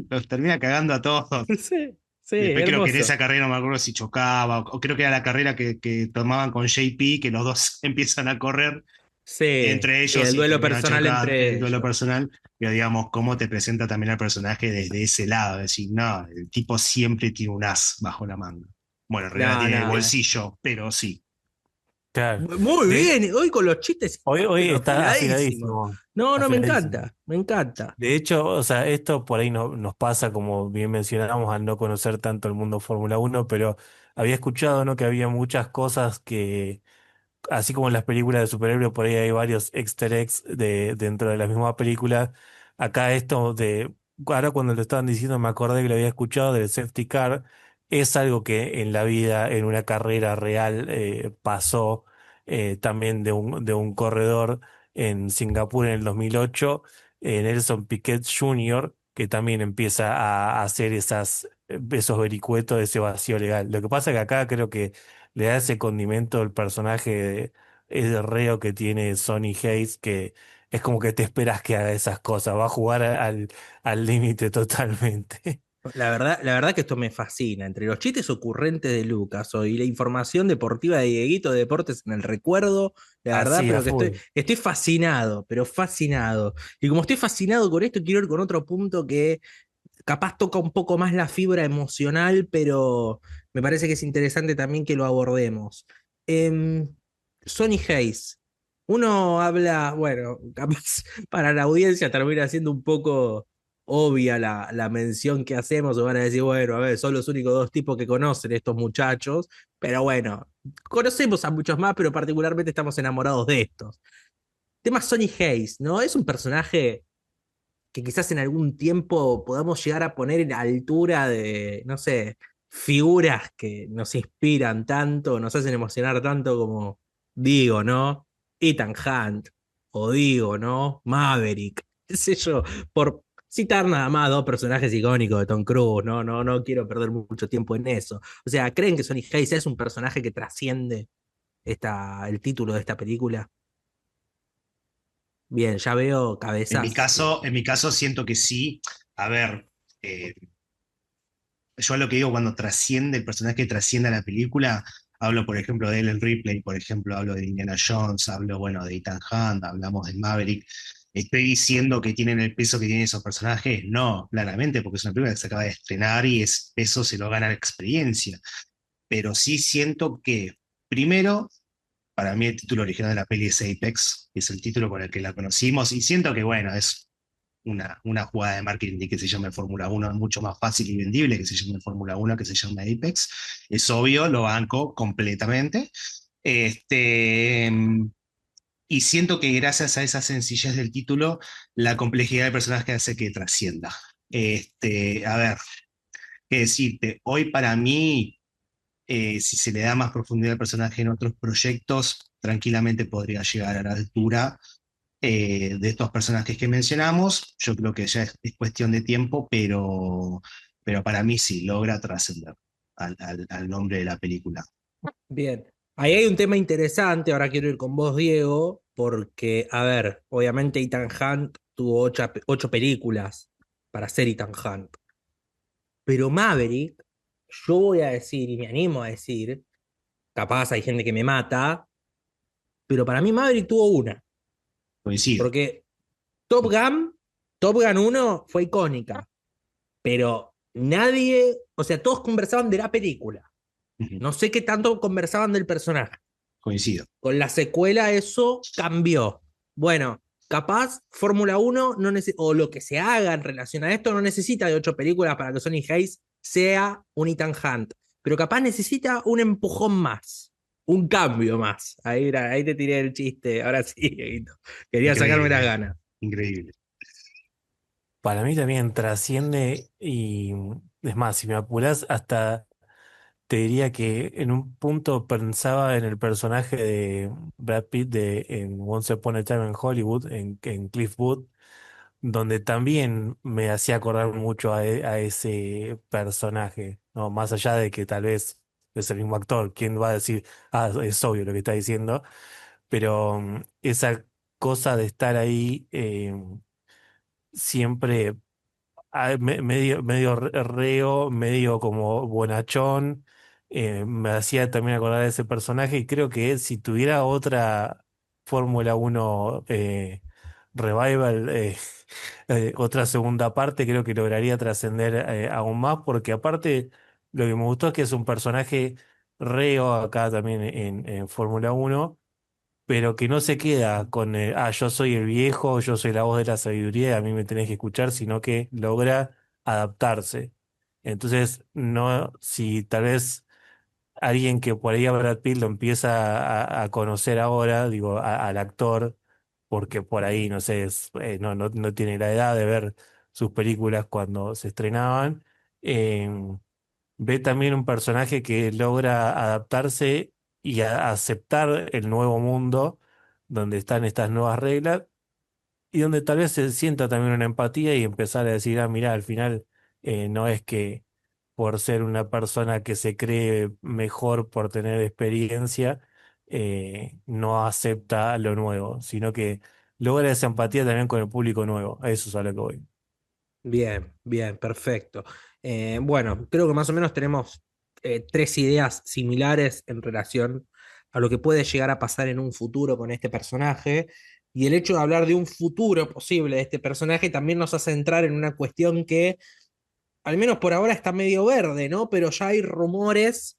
los termina cagando a todos. sí, sí, Y después creo que en hermoso. esa carrera no me acuerdo si chocaba, o creo que era la carrera que tomaban con JP, que los dos empiezan a correr Sí, entre sí, ellos el y duelo termina personal chocando entre el duelo ellos. personal, pero digamos, cómo te presenta también al personaje desde ese lado, es decir, no, el tipo siempre tiene un as bajo la manga. Bueno, en realidad No, tiene el no. bolsillo, pero sí. Claro. Muy De, bien, hoy con los chistes hoy pero está afiladísimos. afiladísimo, No, me afiladísimo. encanta, me encanta. De hecho, o sea, esto por ahí no, nos pasa, como bien mencionábamos, al no conocer tanto el mundo Fórmula Uno, pero había escuchado, ¿no? Que había muchas cosas que, así como en las películas de superhéroes, por ahí hay varios easter eggs dentro de la misma película. Acá esto de, ahora cuando lo estaban diciendo me acordé que lo había escuchado del safety car, es algo que en la vida, en una carrera real, pasó también de un corredor en Singapur en el 2008, Nelson Piquet Jr., que también empieza a hacer esos vericuetos de ese vacío legal. Lo que pasa es que acá creo que le da ese condimento el personaje ese reo que tiene Sonny Hayes, que es como que te esperas que haga esas cosas, va a jugar al límite totalmente. La verdad que esto me fascina. Entre los chistes ocurrentes de Lucas y la información deportiva de Dieguito de Deportes en el recuerdo, la verdad, Así, a pero que full. estoy fascinado, pero fascinado. Y como estoy fascinado con esto, quiero ir con otro punto que capaz toca un poco más la fibra emocional, pero me parece que es interesante también que lo abordemos. Em, Sonny Hayes. Uno habla, bueno, capaz para la audiencia termina siendo un poco obvia la mención que hacemos, o van a decir, bueno, a ver, son los únicos dos tipos que conocen estos muchachos, pero bueno, conocemos a muchos más, pero particularmente estamos enamorados de estos. Tema Sonny Hayes, ¿no? Es un personaje que quizás en algún tiempo podamos llegar a poner en altura de, no sé, figuras que nos inspiran tanto, nos hacen emocionar tanto como Digo, ¿no? Ethan Hunt, o Digo, ¿no? Maverick, qué sé yo, por citar nada más dos personajes icónicos de Tom Cruise, no quiero perder mucho tiempo en eso. O sea, ¿creen que Sonny Hayes es un personaje que trasciende el título de esta película? Bien, ya veo cabezas. En mi caso siento que sí. A ver, eh, yo lo que digo cuando trasciende, el personaje trasciende a la película, hablo por ejemplo de Ellen Ripley, por ejemplo, hablo de Indiana Jones, hablo, bueno, de Ethan Hunt, hablamos de Maverick. ¿Estoy diciendo que tienen el peso que tienen esos personajes? No, claramente, porque es una película que se acaba de estrenar y eso se lo gana la experiencia. Pero sí siento que, primero, para mí el título original de la peli es Apex, que es el título con el que la conocimos, y siento que, bueno, es una jugada de marketing de que se llame Fórmula Uno es mucho más fácil y vendible que se llame Fórmula Uno que se llame Apex. Es obvio, lo banco completamente. Este, y siento que gracias a esa sencillez del título, la complejidad del personaje hace que trascienda. A ver, qué decirte, hoy para mí, si se le da más profundidad al personaje en otros proyectos, tranquilamente podría llegar a la altura de estos personajes que mencionamos. Yo creo que ya es cuestión de tiempo, pero para mí sí, logra trascender al nombre de la película. Bien. Ahí hay un tema interesante, ahora quiero ir con vos, Diego, porque, a ver, obviamente Ethan Hunt tuvo ocho películas para ser Ethan Hunt, pero Maverick, yo voy a decir, y me animo a decir, capaz hay gente que me mata, pero para mí Maverick tuvo una, Coincido. porque Top Gun, Top Gun 1 fue icónica, pero nadie, o sea, todos conversaban de la película, Ujú. no sé qué tanto conversaban del personaje. Coincido. Con la secuela eso cambió. Bueno, capaz Fórmula Uno no o lo que se haga en relación a esto no necesita de ocho películas para que Sonny Hayes sea un Ethan Hunt, pero capaz necesita un empujón más, un cambio más. Ahí te tiré el chiste, ahora sí, Dieguito. Quería sacarme las Increíble, ganas. increíble. Para mí también trasciende y es más, si me apurás, hasta te diría que en un punto pensaba en el personaje de Brad Pitt en Once Upon a Time in Hollywood, en Cliff Booth, donde también me hacía acordar mucho a ese personaje, ¿no? Más allá de que tal vez es el mismo actor, ¿quién va a decir, ah, es obvio lo que está diciendo? Pero esa cosa de estar ahí siempre medio reo, medio como bonachón. Me hacía también acordar de ese personaje y creo que si tuviera otra Fórmula Uno revival, otra segunda parte, creo que lograría trascender aún más, porque aparte lo que me gustó es que es un personaje reo acá también en Fórmula Uno, pero que no se queda con, yo soy el viejo, yo soy la voz de la sabiduría y a mí me tenés que escuchar, sino que logra adaptarse. Entonces, no, si tal vez alguien que por ahí a Brad Pitt lo empieza a conocer ahora, digo, al actor, porque por ahí, no sé, no tiene la edad de ver sus películas cuando se estrenaban, ve también un personaje que logra adaptarse y aceptar el nuevo mundo donde están estas nuevas reglas y donde tal vez se sienta también una empatía y empezar a decir, ah, mira, al final no es que por ser una persona que se cree mejor por tener experiencia, no acepta lo nuevo, sino que logra esa empatía también con el público nuevo. A eso es a lo que voy. Bien, bien, perfecto. Bueno, creo que más o menos tenemos tres ideas similares en relación a lo que puede llegar a pasar en un futuro con este personaje. Y el hecho de hablar de un futuro posible de este personaje también nos hace entrar en una cuestión que, al menos por ahora, está medio verde, ¿no? Pero ya hay rumores,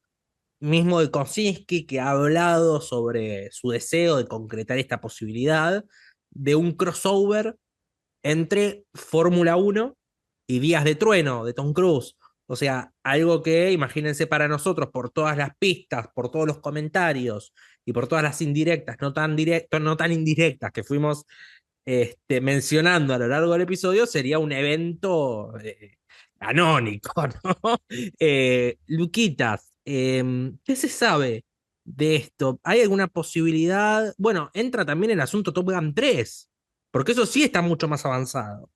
mismo de Kosinski, que ha hablado sobre su deseo de concretar esta posibilidad de un crossover entre Fórmula Uno y Días de Trueno de Tom Cruise. O sea, algo que, imagínense para nosotros, por todas las pistas, por todos los comentarios y por todas las indirectas, no tan indirectas que fuimos mencionando a lo largo del episodio, sería un evento canónico, ¿no? Luquitas, ¿qué se sabe de esto? ¿Hay alguna posibilidad? Bueno, entra también el asunto Top Gun 3 porque eso sí está mucho más avanzado.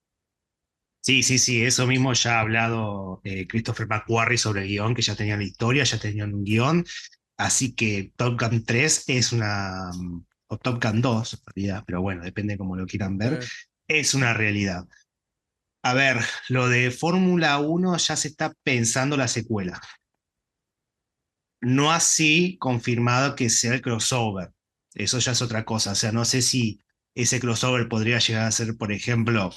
Sí, sí, sí, eso mismo ya ha hablado Christopher McQuarrie sobre el guión, que ya tenían la historia, ya tenían un guión, así que Top Gun 3 es o Top Gun 2 en realidad, pero bueno, depende cómo lo quieran ver, Eh, es una realidad. A ver, lo de Fórmula Uno ya se está pensando la secuela, no así confirmado que sea el crossover, eso ya es otra cosa, o sea, no sé si ese crossover podría llegar a ser, por ejemplo,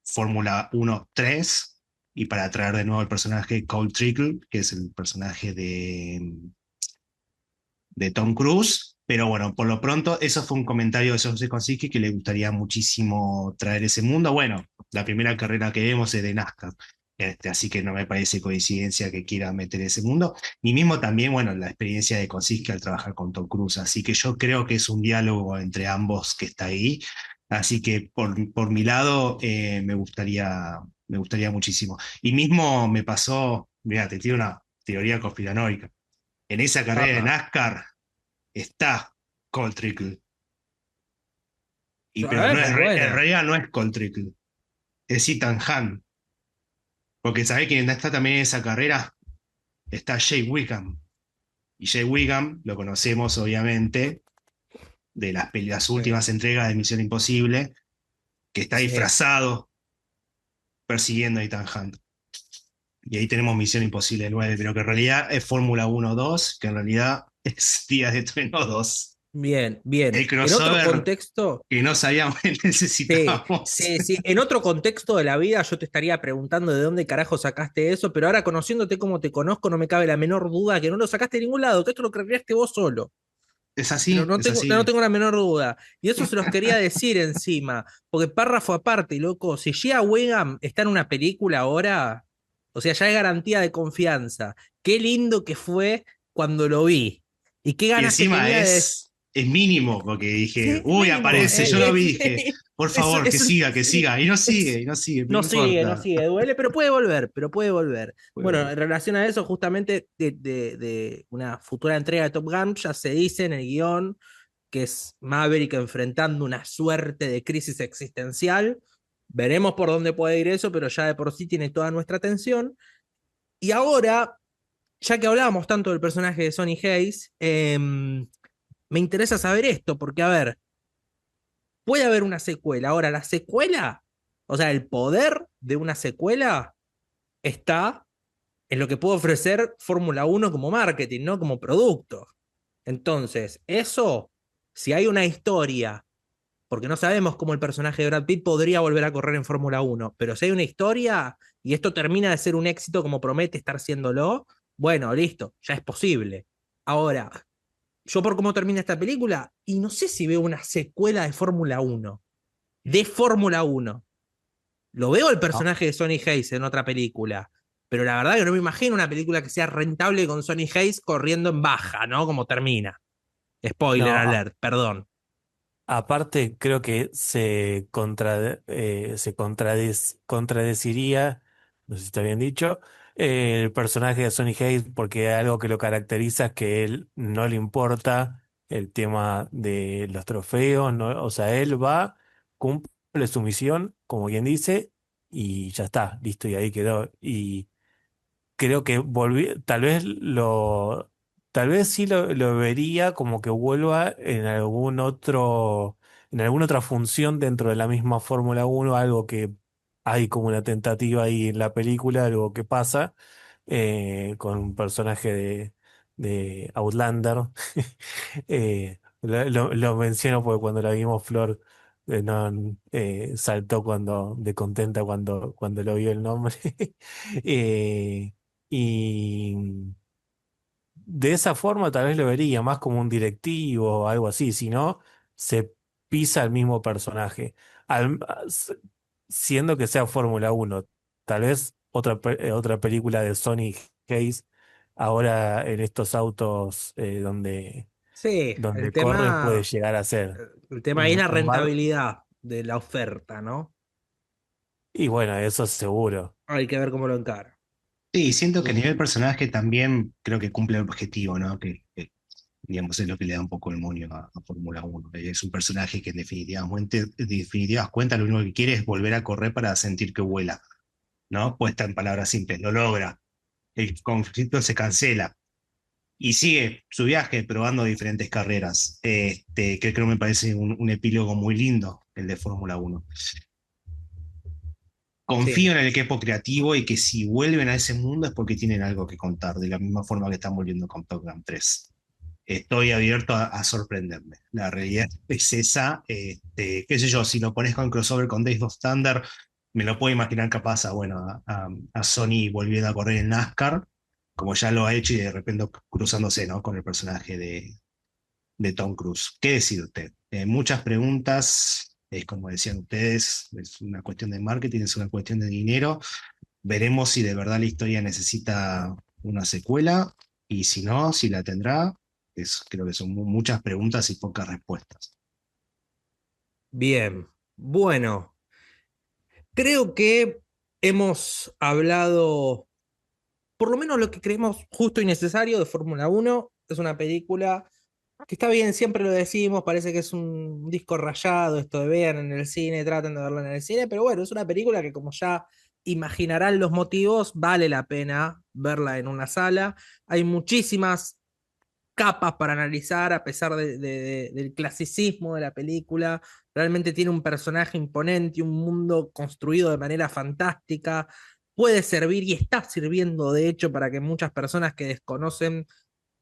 Fórmula Uno 3 y para traer de nuevo el personaje Cole Trickle, que es el personaje de Tom Cruise, Pero bueno, por lo pronto, eso fue un comentario de José Kosinski que le gustaría muchísimo traer ese mundo. Bueno, la primera carrera que vemos es de NASCAR, así que no me parece coincidencia que quiera meter ese mundo. Y mismo también, bueno, la experiencia de Kosinski al trabajar con Tom Cruise. Así que yo creo que es un diálogo entre ambos que está ahí. Así que por mi lado, me gustaría muchísimo. Y mismo me pasó, mira, te tiro una teoría conspiranoica. En esa carrera de Ah, NASCAR está Cold Trickle. Pero no es, muy en buena. realidad no es Cold Trickle, es Ethan Hunt. Porque ¿sabés quién está también en esa carrera? Está Jay Wiggum. Y Jay Wiggum lo conocemos, obviamente, de las Sí, últimas entregas de Misión Imposible, que está sí. disfrazado persiguiendo a Ethan Hunt. Y ahí tenemos Misión Imposible 9, pero que en realidad es Fórmula 1 2, que en realidad es Días de Trueno 2. Bien, bien. El En otro crossover contexto, que no sabíamos que sí, necesitábamos. sí, sí. En otro contexto de la vida yo te estaría preguntando de dónde carajo sacaste eso, pero ahora conociéndote como te conozco, no me cabe la menor duda que no lo sacaste de ningún lado, que esto lo creaste vos solo. Es Pero así, no es tengo, no así. tengo la menor duda. Y eso se los quería decir encima, porque párrafo aparte, loco, si Gia Whigham está en una película ahora, o sea, ya hay garantía de confianza. Qué lindo que fue cuando lo vi. Y qué Y ganas que encima tenía de... es mínimo, porque dije, Sí, uy, mínimo. aparece, yo lo vi, dije, por Es, favor, es, que sí, siga, y no sigue, pero no no sigue, no importa. sigue, duele, pero puede volver, pero puede volver. Bueno, Bueno, en relación a eso, justamente de una futura entrega de Top Gun, ya se dice en el guión que es Maverick enfrentando una suerte de crisis existencial. Veremos por dónde puede ir eso, pero ya de por sí tiene toda nuestra atención. Y ahora, ya que hablábamos tanto del personaje de Sonny Hayes, me interesa saber esto, porque a ver, puede haber una secuela. Ahora, la secuela, o sea, el poder de una secuela está en lo que puede ofrecer Fórmula Uno como marketing, ¿no? Como producto. Entonces, eso, si hay una historia, porque no sabemos cómo el personaje de Brad Pitt podría volver a correr en Fórmula Uno, pero si hay una historia y esto termina de ser un éxito como promete estar siéndolo, bueno, listo, ya es posible. Ahora, yo por cómo termina esta película, y no sé si veo una secuela de Fórmula Uno, de Fórmula Uno. Lo veo el No, personaje de Sonny Hayes en otra película, pero la verdad que no me imagino una película que sea rentable con Sonny Hayes corriendo en baja, ¿no? Como termina. Spoiler no, alert, perdón. aparte creo que contradeciría, no sé si está bien dicho, el personaje de Sonny Hayes porque algo que lo caracteriza es que él no le importa el tema de los trofeos, ¿no? O sea, él va, cumple su misión, como quien dice, y ya está, listo, y ahí quedó. Y creo que tal vez sí lo vería como que vuelva en alguna otra función dentro de la misma Fórmula Uno, algo que hay como una tentativa ahí en la película, algo que pasa con un personaje de Outlander. Lo menciono porque cuando la vimos, Flor saltó de contenta cuando lo vio el nombre. Eh, y de esa forma tal vez lo vería más como un directivo o algo así, si no, se pisa al mismo personaje. Al- s- Siendo que sea Fórmula Uno tal vez otra película de Sony Hayes, ahora en estos autos Sí, donde corre puede llegar a ser el tema ahí es la un bar. rentabilidad de la oferta, ¿no? Y bueno, eso seguro. Hay que ver cómo lo encara. sí, siento que a Mm. nivel personaje también creo que cumple el objetivo, ¿no? Digamos, es lo que le da un poco el monio a Fórmula 1. Es un personaje que en definitivas cuentas lo único que quiere es volver a correr para sentir que vuela, ¿no? Puesta en palabras simples, lo logra. El conflicto se cancela y sigue su viaje probando diferentes carreras, que creo me parece un epílogo muy lindo, el de Fórmula 1. Confío Sí, en el equipo creativo y que si vuelven a ese mundo es porque tienen algo que contar, de la misma forma que están volviendo con Top Gun 3. Estoy abierto a sorprenderme. La realidad es esa. Qué sé yo, si lo pones con crossover con Days of Thunder, me lo puedo imaginar capaz a Sony volviendo a correr en NASCAR, como ya lo ha hecho y de repente cruzándose, ¿no? Con el personaje de Tom Cruise. ¿Qué decide usted? Muchas preguntas, es como decían ustedes, es una cuestión de marketing, es una cuestión de dinero. Veremos si de verdad la historia necesita una secuela y si no, si la tendrá. Creo que son muchas preguntas y pocas respuestas. Bien, bueno, creo que hemos hablado por lo menos lo que creemos justo y necesario de Fórmula 1. Es una película que está bien, siempre lo decimos, parece que es un disco rayado, esto de vean en el cine, traten de verlo en el cine, pero bueno, es una película que como ya imaginarán los motivos, vale la pena verla en una sala. Hay muchísimas capas para analizar a pesar del clasicismo de la película. Realmente tiene un personaje imponente, un mundo construido de manera fantástica. Puede servir y está sirviendo, de hecho, para que muchas personas que desconocen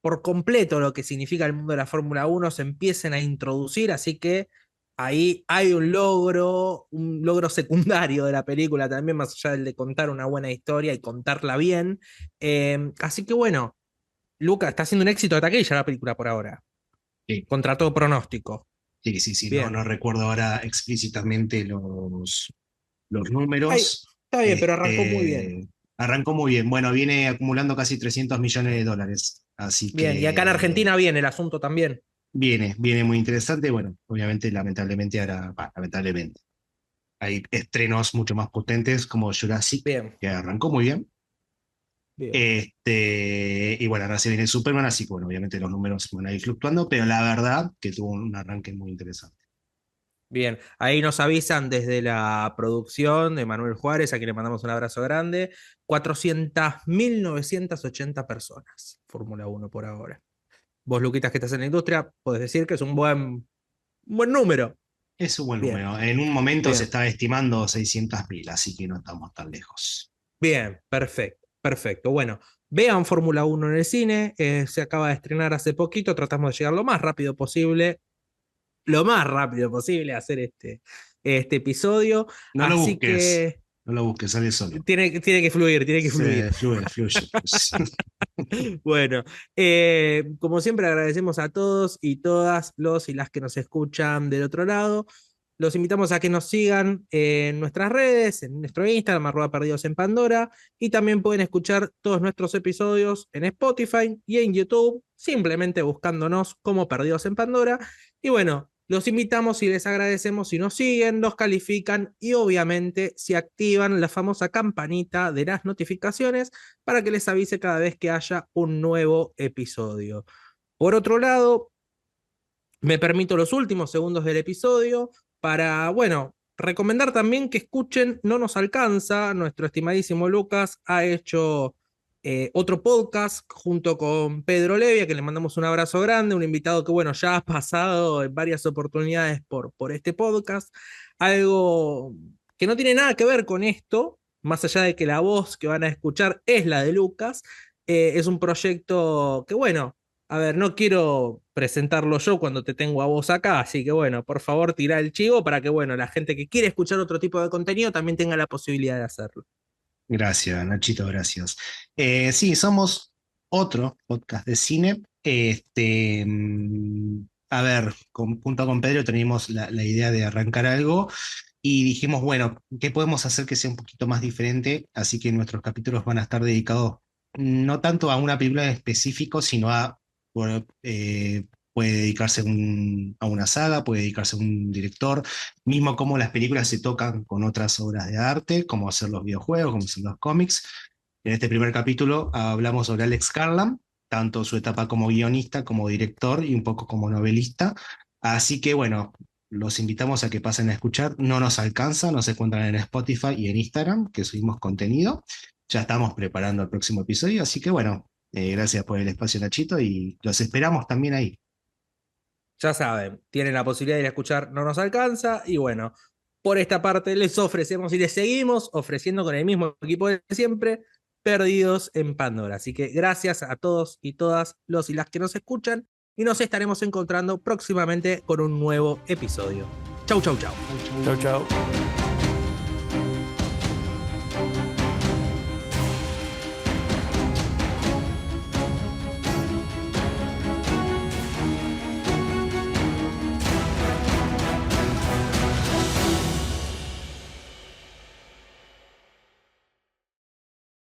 por completo lo que significa el mundo de la Fórmula 1 se empiecen a introducir, así que ahí hay un logro secundario de la película también, más allá del de contar una buena historia y contarla bien. Así que bueno, Luca, está siendo un éxito de taquilla la película por ahora, Sí, contra todo pronóstico. sí, sí, sí, no, Bien. no recuerdo ahora explícitamente los Ay, números. está bien, pero arrancó muy bien. Arrancó muy bien. Bueno, viene acumulando casi 300 millones de dólares. Así Bien, y acá en que Argentina viene el asunto también. viene muy interesante. Bueno, obviamente, lamentablemente ahora, lamentablemente, hay estrenos mucho más potentes como Jurassic, Bien, que arrancó muy bien. bien. Y bueno, ahora se viene Superman, así que bueno, obviamente los números van a ir fluctuando, pero la verdad que tuvo un arranque muy interesante. Bien, ahí nos avisan desde la producción de Manuel Juárez, a quien le mandamos un abrazo grande, 400.980 personas, Fórmula 1 por ahora. Vos, Luquitas, que estás en la industria, podés decir que es un buen número. Es un buen Bien, número. En un momento se bien, estaba estimando 600.000, así que no estamos tan lejos. bien, perfecto, perfecto. Bueno, vean Fórmula 1 en el cine, se acaba de estrenar hace poquito, tratamos de llegar lo más rápido posible a hacer este episodio, No lo así busques, que no lo busques, sale solo. tiene que fluir, tiene que fluir. Se fluye, fluye. Bueno, como siempre agradecemos a todos y todas los y las que nos escuchan del otro lado. Los invitamos a que nos sigan en nuestras redes, en nuestro Instagram, @perdidos en Pandora, y también pueden escuchar todos nuestros episodios en Spotify y en YouTube, simplemente buscándonos como Perdidos en Pandora. Y bueno, los invitamos y les agradecemos si nos siguen, nos califican y obviamente si activan la famosa campanita de las notificaciones para que les avise cada vez que haya un nuevo episodio. Por otro lado, me permito los últimos segundos del episodio para, bueno, recomendar también que escuchen No Nos Alcanza. Nuestro estimadísimo Lucas ha hecho otro podcast junto con Pedro Levia, que le mandamos un abrazo grande, un invitado que, bueno, ya ha pasado en varias oportunidades por este podcast. Algo que no tiene nada que ver con esto, más allá de que la voz que van a escuchar es la de Lucas. Es un proyecto que, bueno, a ver, no quiero presentarlo yo cuando te tengo a vos acá, así que bueno, por favor, tirá el chivo para que, bueno, la gente que quiere escuchar otro tipo de contenido también tenga la posibilidad de hacerlo. Gracias, Nachito, gracias. Sí, somos otro podcast de cine. A ver, junto con Pedro tenemos la idea de arrancar algo y dijimos, bueno, ¿qué podemos hacer que sea un poquito más diferente? Así que nuestros capítulos van a estar dedicados no tanto a una película en específico, sino bueno, puede dedicarse a una saga, puede dedicarse a un director, mismo como las películas se tocan con otras obras de arte, como hacer los videojuegos, como hacer los cómics. En este primer capítulo hablamos sobre Alex Garland, tanto su etapa como guionista, como director y un poco como novelista. Así que bueno, los invitamos a que pasen a escuchar. No nos alcanza, nos encuentran en Spotify y en Instagram, que subimos contenido. Ya estamos preparando el próximo episodio, así que bueno, gracias por el espacio, Nachito, y los esperamos también ahí. Ya saben, tienen la posibilidad de ir a escuchar No Nos Alcanza y bueno, por esta parte les ofrecemos y les seguimos ofreciendo con el mismo equipo de siempre, Perdidos en Pandora. Así que gracias a todos y todas los y las que nos escuchan y nos estaremos encontrando próximamente con un nuevo episodio. Chau, chau, chau. Chau, chau.